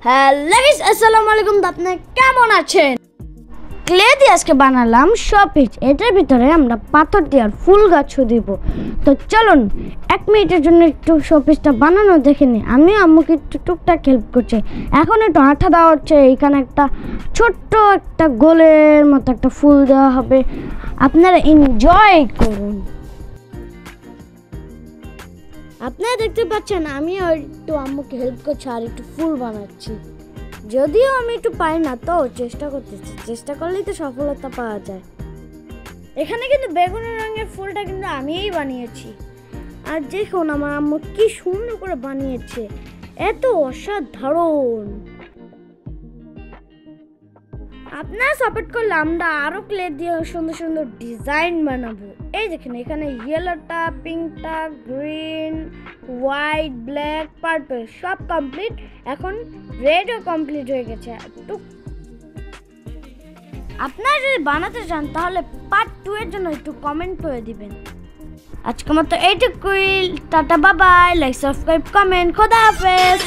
Hello guys, আসসালামু আলাইকুম। আপনি কেমন আছেন? ক্লে দিয়ে আজকে বানালাম শোপিস। এটার ভিতরে আমরা পাথর দিয়ে আর ফুল গাছও দিব। তো চলুন 1 মিনিটের জন্য একটু শোপিসটা বানানো দেখে নিই। আমি আম্মুকে একটু টুকটাক হেল্প করছি। এখন একটু আঠা দেওয়া হচ্ছে। এইখানে একটা ছোট্ট একটা গোলের মতো একটা ফুল দেওয়া হবে। আপনারা এনজয় করুন। আপনারা দেখতে পাচ্ছেন আমি একটু আম্মুকে হেল্প করছি আর একটু ফুল বানাচ্ছি। যদিও আমি একটু পাই না, তো চেষ্টা করতেছি। চেষ্টা করলেই তো সফলতা পাওয়া যায়। এখানে কিন্তু বেগুনি রঙের ফুলটা কিন্তু আমিই বানিয়েছি। আর দেখুন আমার আম্মু কি সুন্দর করে বানিয়েছে, এত অসাধারণ। আপনারা সাপোর্ট করলে আমরা আরো ক্লে দিয়ে সুন্দর সুন্দর ডিজাইন বানাবো। এই দেখেন এখানে ইয়েলোটা, পিঙ্কটা, গ্রিন, হোয়াইট, ব্ল্যাক, পার্পল সব কমপ্লিট। এখন রেডও কমপ্লিট হয়ে গেছে। আপনারা যদি বানাতে চান তাহলে পার্ট 2 এর জন্য একটু কমেন্ট করে দিবেন। আজকের মতো এইটুকুই। Tata, bye bye. Like, subscribe, comment. খোদা হাফেজ।